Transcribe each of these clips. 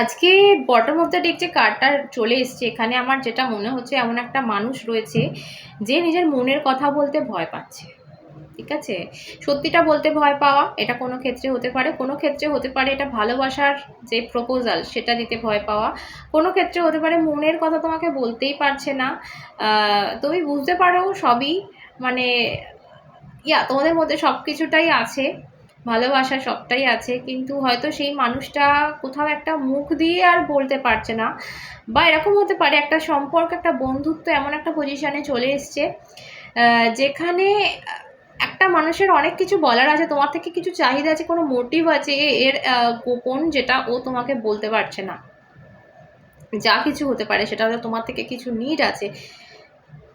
আজকে bottom of the deck যে কার্ডটা চলে এসছে, এখানে আমার যেটা মনে হচ্ছে এমন একটা মানুষ রয়েছে যে নিজের মনের কথা বলতে ভয় পাচ্ছে। ঠিক আছে, সত্যিটা বলতে ভয় পাওয়া, এটা কোনো ক্ষেত্রে হতে পারে, কোনো ক্ষেত্রে হতে পারে এটা ভালোবাসার যে প্রপোজাল সেটা দিতে ভয় পাওয়া, কোনো ক্ষেত্রে হতে পারে মনের কথা তোমাকে বলতেই পারছে না। তুমি বুঝতে পারো সবই, মানে তোমাদের মধ্যে সব কিছুটাই আছে, ভালোবাসা সবটাই আছে, কিন্তু হয়তো সেই মানুষটা কোথাও একটা মুখ দিয়ে আর বলতে পারছে না। বা এরকম হতে পারে একটা সম্পর্ক, একটা বন্ধুত্ব এমন একটা পজিশনে চলে এসছে যেখানে একটা মানুষের অনেক কিছু বলার আছে, তোমার থেকে কিছু চাহিদা আছে, কোনো মোটিভ আছে এর গোপন, যেটা ও তোমাকে বলতে পারছে না। যা কিছু হতে পারে সেটা হয়তো তোমার থেকে কিছু নিড আছে,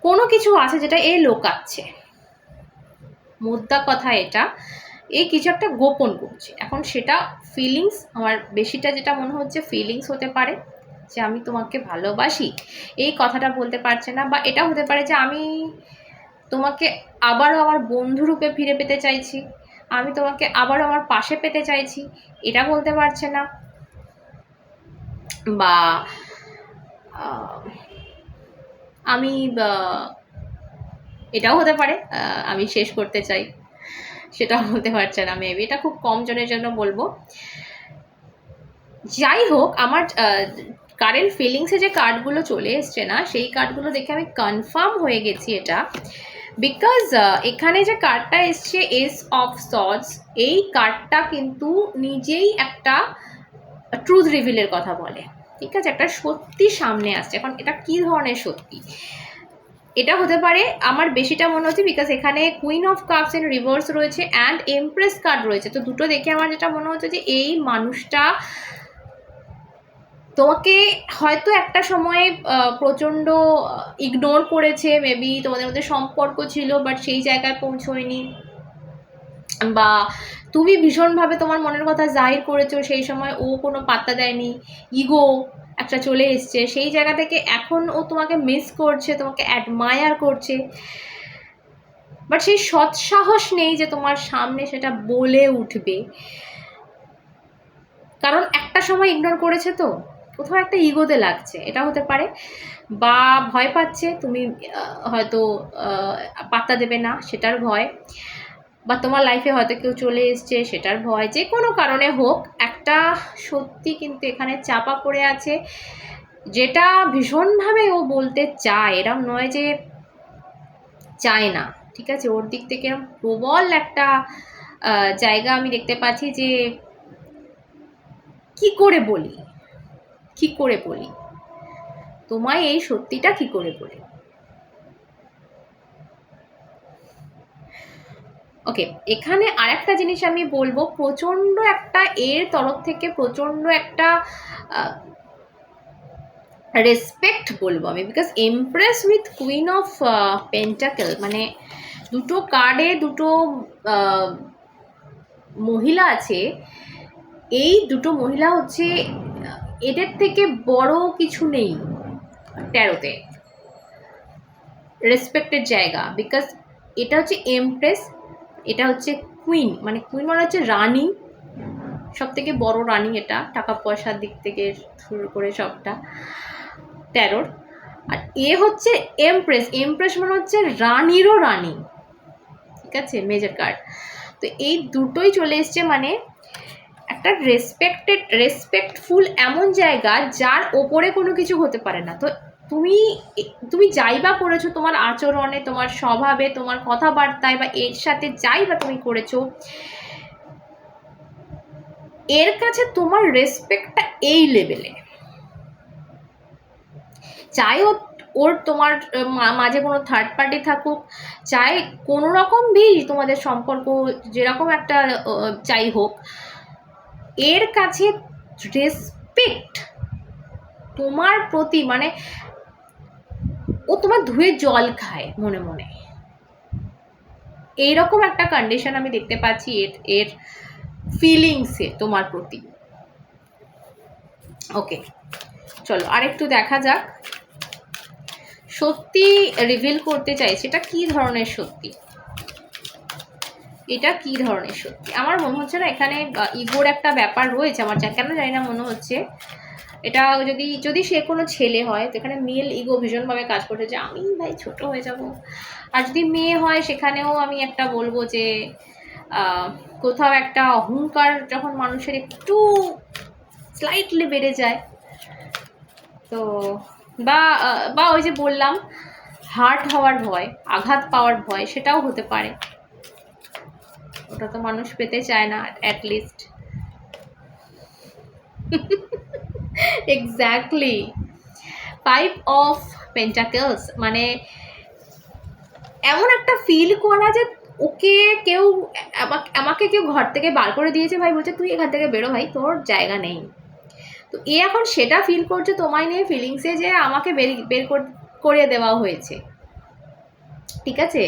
কোনো কিছু আছে যেটা এ লোকাচ্ছে। মোদ্দা কথা এটা, এই কিছু একটা গোপন করছে। এখন সেটা ফিলিংস, আমার বেশিটা যেটা মনে হচ্ছে ফিলিংস হতে পারে যে আমি তোমাকে ভালোবাসি, এই কথাটা বলতে পারছে না। বা এটা হতে পারে যে আমি তোমাকে আবারও আমার বন্ধুরূপে ফিরে পেতে চাইছি, আমি তোমাকে আবারও আমার পাশে পেতে চাইছি, এটা বলতে পারছে না। বা আমি এটাও হতে পারে আমি শেষ করতে চাই, সেটাও বলতে পারছে না। মেবি এটা খুব কম জনের জন্য বলবো। যাই হোক, আমার কারেন্ট ফিলিংসে যে কার্ডগুলো চলে এসছে না, সেই কার্ডগুলো দেখে আমি কনফার্ম হয়ে গেছি এটা, বিকজ এখানে যে কার্ডটা এসছে এস অফ সর্ডস, এই কার্ডটা কিন্তু নিজেই একটা ট্রুথ রিভিলের কথা বলে। ঠিক আছে, একটা সত্যি সামনে আসছে। এখন এটা কি ধরনের সত্যি, এটা হতে পারে আমার বেশিটা মনে হচ্ছে, বিকজ এখানে কুইন অফ কাপস এর রিভার্স রয়েছে অ্যান্ড এমপ্রেস কার্ড রয়েছে। তো দুটো দেখে আমার যেটা মনে হচ্ছে যে এই মানুষটা তোমাকে হয়তো একটা সময় প্রচণ্ড ইগনোর করেছে, মেবি তোমাদের মধ্যে সম্পর্ক ছিল বাট সেই জায়গায় পৌঁছয়নি, বা তুমি ভীষণভাবে তোমার মনের কথা জাহির করেছো, সেই সময় ও কোনো পাত্তা দেয়নি, ইগো একটা চলে এসছে, সেই জায়গা থেকে এখন ও তোমাকে মিস করছে, তোমাকে অ্যাডমায়ার করছে, বাট সেই সৎসাহস নেই যে তোমার সামনে সেটা বলে উঠবে, কারণ একটা সময় ইগনোর করেছে, তো কোথাও একটা ইগোতে লাগছে, এটা হতে পারে। বা ভয় পাচ্ছে তুমি হয়তো পাত্তা দেবে না, সেটার ভয়। বা তোমার লাইফে হয়তো কেউ চলে এসছে, সেটার ভয়। যে কোনো কারণে হোক, একটা সত্যি কিন্তু এখানে চাপা পড়ে আছে, যেটা ভীষণভাবে ও বলতে চায়, এরম নয় যে চায় না। ঠিক আছে, ওর দিক থেকে এরকম প্রবল একটা জায়গা আমি দেখতে পাচ্ছি যে কি করে বলি, কি করে বলি তোমায় এই সত্যিটা, কি করে বলি। ওকে, এখানে আরেকটা জিনিস আমি বলবো, প্রচণ্ড একটা এর তরফ থেকে প্রচণ্ড একটা রেসপেক্ট বলবো আমি, because empress with queen of pentacle, মানে দুটো কার্ডে দুটো মহিলা আছে। এই দুটো মহিলা হচ্ছে, এদের থেকে বড় কিছু নেই ট্যারোতে রেসপেক্টের জায়গা, বিকজ এটা হচ্ছে এমপ্রেস, এটা হচ্ছে কুইন, মানে কুইন মানে হচ্ছে রানী, সব থেকে বড় রানী, এটা টাকা পয়সার দিক থেকে শুরু করে সবটা ট্যারোর। আর এ হচ্ছে এমপ্রেস, এমপ্রেস মানে হচ্ছে রানীরও রানী। ঠিক আছে, মেজর কার্ড। তো এই দুটোই চলে এসছে, মানে একটা রেসপেক্টফুল এমন জায়গা যার ওপরে কোনো কিছু হতে পারে না। তো তুমি যাই বা করেছো, তোমার আচরণে, তোমার স্বভাবে, তোমার কথাবার্তায়, বা এর সাথে যাই বা তুমি করেছো, এর কাছে তোমার রেসপেক্টটা এই লেভেলে। চাই ওর তোমার মাঝে কোনো থার্ড পার্টি থাকুক, চাই কোনো রকম তোমাদের সম্পর্ক যেরকম একটা চাই হোক, এর কাছে রেসপেক্ট তোমার প্রতি, মানে ও তোমার ধুয়ে জল খায় মনে মনে, এইরকম একটা কন্ডিশন আমি দেখতে পাচ্ছি এর ফিলিংসে তোমার প্রতি। ওকে, চলো আরেকটু দেখা যাক, সত্যি রিভিল করতে চাইছে, এটা কি ধরনের সত্যি, এটা কি ধরনের সত্যি আমার মনে হচ্ছে না এখানে ইগোর একটা ব্যাপার রয়েছে, আমার কেন জানি না মনে হচ্ছে এটা। যদি যদি সে কোনো ছেলে হয় তো এখানে মেল ইগো ভীষণভাবে কাজ করছে যে আমি ভাই ছোট হয়ে যাব। আর যদি মেয়ে হয় সেখানেও আমি একটা বলবো যে কোথাও একটা অহংকার যখন মানুষের একটু স্লাইটলি বেড়ে যায়, তো বা বা ওই যে বললাম হার্ট হওয়ার ভয়, আঘাত পাওয়ার ভয়, সেটাও হতে পারে। ওটা তো মানুষ পেতে চায় না অ্যাটলিস্ট। এক্স্যাক্টলি। 5 অফ পেন্টাকলস মানে এমন একটা ফিল করা যে ওকে কেউ আমাকে কেউ ঘর থেকে বার করে দিয়েছে, ভাই বলছে তুই এখান থেকে বেরো ভাই, তোর জায়গা নেই। তো এ এখন সেটা ফিল করছে তোমায় নিয়ে ফিলিংসে যে আমাকে বের করিয়ে দেওয়া হয়েছে। ঠিক আছে,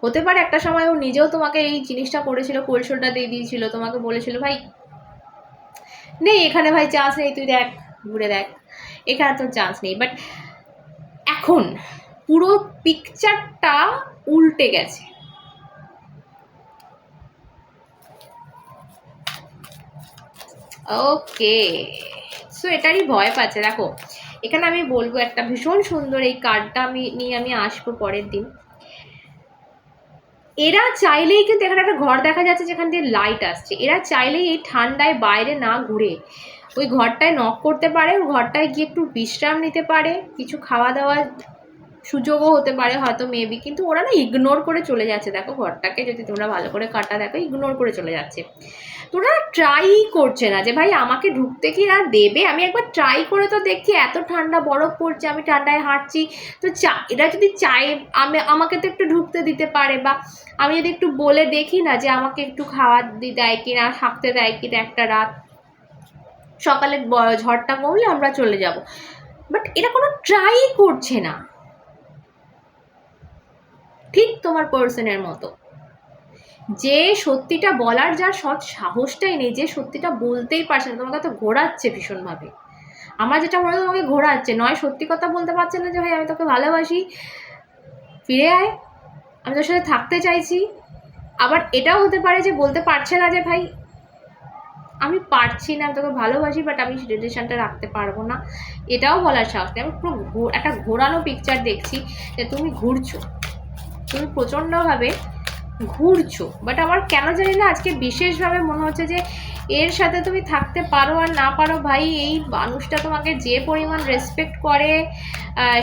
হতে পারে একটা সময় ও নিজেও তোমাকে এই জিনিসটা করেছিল, কোলশোলটা দিয়ে দিয়েছিল, তোমাকে বলেছিল ভাই নেই এখানে, ভাই চান্স নেই, তুই দেখ ঘুরে দেখ, এখানে তোর চান্স নেই। বাট এখন পুরো পিকচারটা উল্টে গেছে। ওকে, সো এটারই ভয় পাচ্ছে। দেখো এখানে আমি বলবো একটা ভীষণ সুন্দর এই কার্ডটা আমি আসবো পরের দিন। এরা চাইলেই কিন্তু এখানে একটা ঘর দেখা যাচ্ছে যেখান দিয়ে লাইট আসছে, এরা চাইলেই এই ঠান্ডায় বাইরে না ঘুরে ওই ঘরটায় নক করতে পারে, ওই ঘরটায় গিয়ে একটু বিশ্রাম নিতে পারে, কিছু খাওয়া দাওয়ার সুযোগও হতে পারে হয়তো মেবি, কিন্তু ওরা না ইগনোর করে চলে যাচ্ছে। দেখো ঘরটাকে যদি তোমরা ভালো করে কাটা দেখো, ইগনোর করে চলে যাচ্ছে। তোরা ট্রাই করছে না যে ভাই আমাকে ঢুকতে কি না দেবে, আমি একবার ট্রাই করে তো দেখি, এত ঠান্ডা বরফ পড়ছে, আমি ঠান্ডায় হাঁটছি, তো এরা যদি চায় আমাকে তো একটু ঢুকতে দিতে পারে, বা আমি যদি একটু বলে দেখি না যে আমাকে একটু খাওয়া দেয় কিনা, থাকতে দেয় কিনা একটা রাত, সকালে ঝড়টা কমলে আমরা চলে যাব। বাট এরা কোনো ট্রাই করছে না, ঠিক তোমার পার্সনের মতো যে সত্যিটা বলার যার সৎ সাহসটাই নেই, যে সত্যিটা বলতেই পারছে না, তোমাকে তো ঘোরাচ্ছে ভীষণভাবে। আমার যেটা মনে হয় তোমাকে ঘোরাচ্ছে, নয় সত্যি কথা বলতে পারছে না যে ভাই আমি তোকে ভালোবাসি, ফিরে আয়, আমি তোর সাথে থাকতে চাইছি। আবার এটাও হতে পারে যে বলতে পারছে না যে ভাই আমি পারছি না, আমি তোকে ভালোবাসি বাট আমি রিলেশনটা রাখতে পারবো না, এটাও বলার সাহস নেই। আমি পুরো একটা ঘোরানো পিকচার দেখছি যে তুমি ঘুরছো, তুমি প্রচণ্ডভাবে ঘুরছো। বাট আমার কেন জানি না আজকে বিশেষভাবে মনে হচ্ছে যে এর সাথে তুমি থাকতে পারো আর না পারো ভাই, এই মানুষটা তোমাকে যে পরিমাণ রেসপেক্ট করে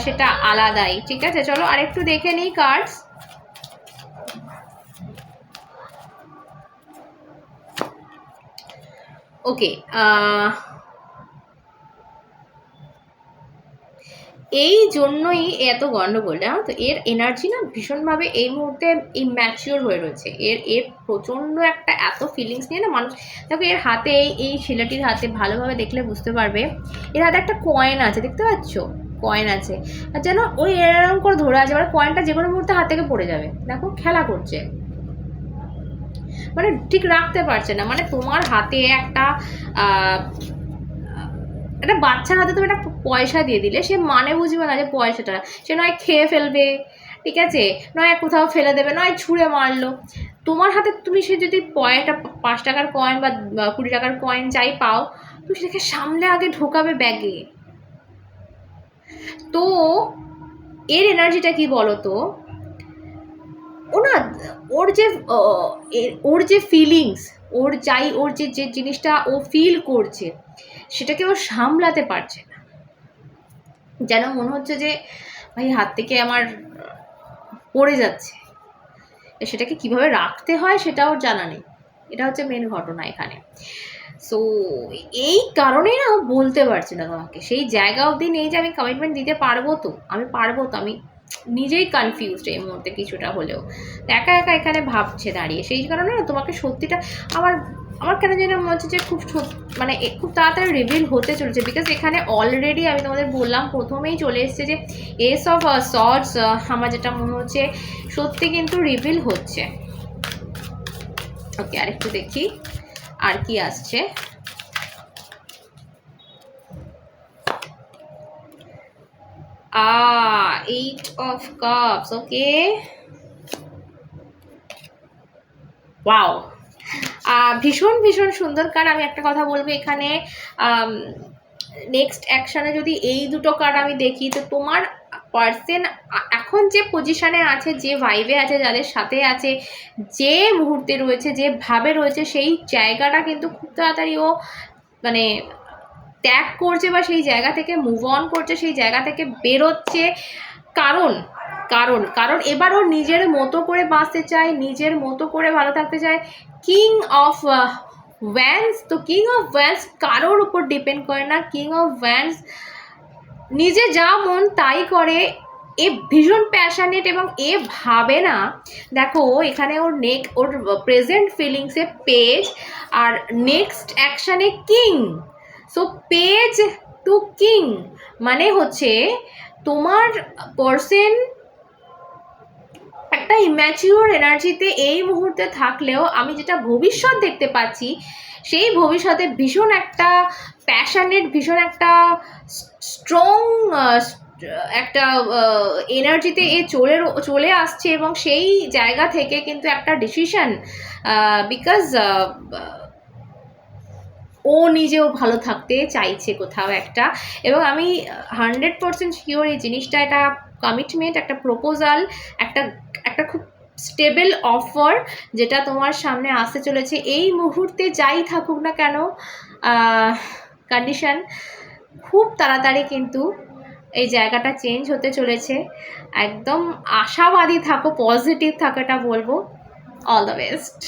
সেটা আলাদাই। ঠিক আছে, চলো আরেকটু দেখে নিই কার্ডস। ওকে, এই জন্যই এত গন্ডগোল, জানো তো, এর এনার্জি না ভীষণভাবে এই মুহূর্তে ইম্যাচিওর হয়ে রয়েছে। এর প্রচণ্ড একটা এত ফিলিংস নিয়ে না মানুষ। দেখো এর হাতে, এই ছেলেটির হাতে ভালোভাবে দেখলে বুঝতে পারবে, এর হাতে একটা কয়েন আছে, দেখতে পাচ্ছ কয়েন আছে, আর যেন ওই এরকম করে ধরে আছে, মানে কয়েনটা যে কোনো মুহূর্তে হাত থেকে পড়ে যাবে। দেখো খেলা করছে, মানে ঠিক রাখতে পারছে না। মানে তোমার হাতে একটা একটা বাচ্চার হাতে তুমি একটা পয়সা দিয়ে দিলে সে মানে বুঝবে না যে পয়সাটা, সে নয় খেয়ে ফেলবে, ঠিক আছে, নয় কোথাও ফেলে দেবে, নয় ছুঁড়ে মারলো। তোমার হাতে তুমি সে যদি একটা 5 টাকার কয়েন বা 20 টাকার কয়েন যাই পাও, তুমি সেটাকে সামনে আগে ঢোকাবে ব্যাগে। তো এর এনার্জিটা কি বলো তো, ও না ওর যে ফিলিংস, ওর যে জিনিসটা ও ফিল করছে সেটাকে ও সামলাতে পারছে না। যেন মনে হচ্ছে যে ভাই হাত থেকে আমার পড়ে যাচ্ছে, সেটাকে কিভাবে রাখতে হয় সেটাও জানা নেই। এটা হচ্ছে মেন ঘটনা এখানে। সো এই কারণেই না বলতে পারছি না তোমাকে, সেই জায়গা অবধি নেই যে আমি কমিটমেন্ট দিতে পারবো তো, আমি পারবো তো, আমি নিজেই কনফিউজড এই মুহূর্তে কিছুটা হলেও। একা একা এখানে ভাবছে দাঁড়িয়ে, সেই কারণে না তোমাকে সত্যিটা আমার আমার কেন যেন মনে হচ্ছে যে খুব মানে খুব তাড়াতাড়ি রিভিল হতে চলেছে। বিকজ এখানে অলরেডি আমি তোমাদের বললাম প্রথমেই চলে এসছে যে এস অফ সর্টস, আমার যেটা মনে হচ্ছে সত্যি কিন্তু রিভিল হচ্ছে। ওকে, আরেকটু দেখি আর কি আসছে। Eight of Cups, okay. Wow, ভীষণ ভীষণ সুন্দর কার্ড। আমি একটা কথা বলবো এখানে, নেক্সট অ্যাকশানে যদি এই দুটো কার্ড আমি দেখি, তো তোমার পার্সন এখন যে পজিশানে আছে, যে ভাইবে আছে, যাদের সাথে আছে, যে মুহূর্তে রয়েছে, যে ভাবে রয়েছে, সেই জায়গাটা কিন্তু খুব তাড়াতাড়ি ও মানে ত্যাগ করছে, বা সেই জায়গা থেকে মুভ অন করছে, সেই জায়গা থেকে বেরোচ্ছে। কারণ কারণ কারণ এবার ও নিজের মতো করে বাঁচতে চায়, নিজের মতো করে ভালো থাকতে চায়। কিং অফ ভ্যান্স, তো কিং অফ ভ্যান্স কারোর উপর ডিপেন্ড করে না। কিং অফ ভ্যান্স নিজে যা মন তাই করে, এ ভীষণ প্যাশনেট এবং এ ভাবে না। দেখো এখানে ওর প্রেজেন্ট ফিলিংসে পেজ, আর নেক্সট অ্যাকশানে king. So page to king মানে হচ্ছে তোমার পার্সন একটা ইম্যাচিওর এনার্জিতে এই মুহূর্তে থাকলেও আমি যেটা ভবিষ্যৎ দেখতে পাচ্ছি, সেই ভবিষ্যতে ভীষণ একটা প্যাশনেট, ভীষণ একটা স্ট্রং একটা এনার্জিতে এ চলে আসছে, এবং সেই জায়গা থেকে কিন্তু একটা ডিসিশন, বিকজ ও নিজেও ভালো থাকতে চাইছে কোথাও একটা। এবং আমি 100% শিওর এই জিনিসটা একটা কমিটমেন্ট, একটা প্রপোজাল, একটা একটা খুব স্টেবল অফার যেটা তোমার সামনে আসতে চলেছে এই মুহূর্তে। যাই থাকুক না কেন কন্ডিশন, খুব তাড়াতাড়ি কিন্তু এই জায়গাটা চেঞ্জ হতে চলেছে। একদম আশাবাদী থাকো, পজিটিভ থাকো, এটা বলবো। All the best.